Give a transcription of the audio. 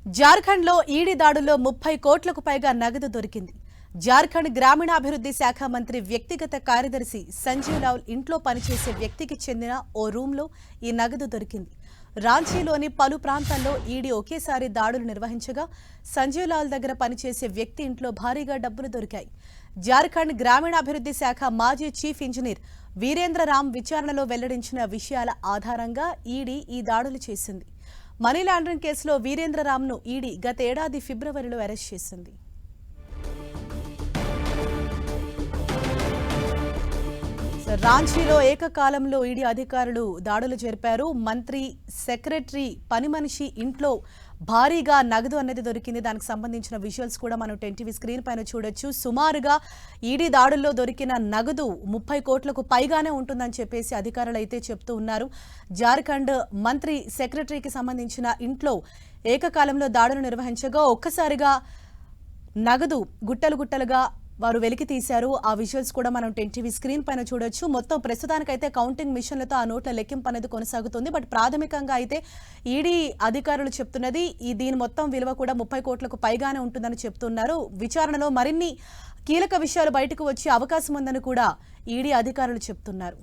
జార్ఖండ్ లో ఈడీ దాడుల్లో 30 కోట్లకు పైగా నగదు దొరికింది. జార్ఖండ్ గ్రామీణాభివృద్ధి శాఖ మంత్రి వ్యక్తిగత కార్యదర్శి సంజయ్ లాల్ ఇంట్లో పనిచేసే వ్యక్తికి చెందిన ఓ రూమ్లో ఈ నగదు దొరికింది. రాంచీలోని పలు ప్రాంతాల్లో ఈడీ ఒకేసారి దాడులు నిర్వహించగా సంజయ్ లాల్ దగ్గర పనిచేసే వ్యక్తి ఇంట్లో భారీగా డబ్బులు దొరికాయి. జార్ఖండ్ గ్రామీణాభివృద్ధి శాఖ మాజీ చీఫ్ ఇంజనీర్ వీరేంద్ర రామ్ విచారణలో వెల్లడించిన విషయాల ఆధారంగా ఈడీ ఈ దాడులు చేసింది. మనీ లాండరింగ్ కేసులో వీరేంద్ర రామ్ను ఈడీ గత ఏడాది ఫిబ్రవరిలో అరెస్ట్ చేసింది. రాంచీలో ఏకకాలంలో ఈడీ అధికారులు దాడులు జరిపారు. మంత్రి, సెక్రటరీ, పని మనిషి ఇంట్లో భారీగా నగదు అనేది దొరికింది. దానికి సంబంధించిన విజువల్స్ కూడా మనం 10 టీవీ స్క్రీన్ పైన చూడొచ్చు. సుమారుగా ఈడీ దాడుల్లో దొరికిన నగదు 30 కోట్లకు పైగానే ఉంటుందని చెప్పేసి అధికారులు అయితే చెప్తూ ఉన్నారు. జార్ఖండ్ మంత్రి, సెక్రటరీకి సంబంధించిన ఇంట్లో ఏకకాలంలో దాడులు నిర్వహించగా ఒక్కసారిగా నగదు గుట్టలు గుట్టలుగా వారు వెలికి తీశారు. ఆ విజువల్స్ కూడా మనం 10 టీవీ స్క్రీన్ పైన చూడొచ్చు. మొత్తం ప్రస్తుతానికైతే కౌంటింగ్ మిషన్లతో ఆ నోట్ల లెక్కింపు అనేది కొనసాగుతుంది. బట్ ప్రాథమికంగా అయితే ఈడీ అధికారులు చెప్తున్నది దీని మొత్తం విలువ కూడా 30 కోట్లకు పైగానే ఉంటుందని చెప్తున్నారు. విచారణలో మరిన్ని కీలక విషయాలు బయటకు వచ్చే అవకాశం ఉందని కూడా ఈడీ అధికారులు చెప్తున్నారు.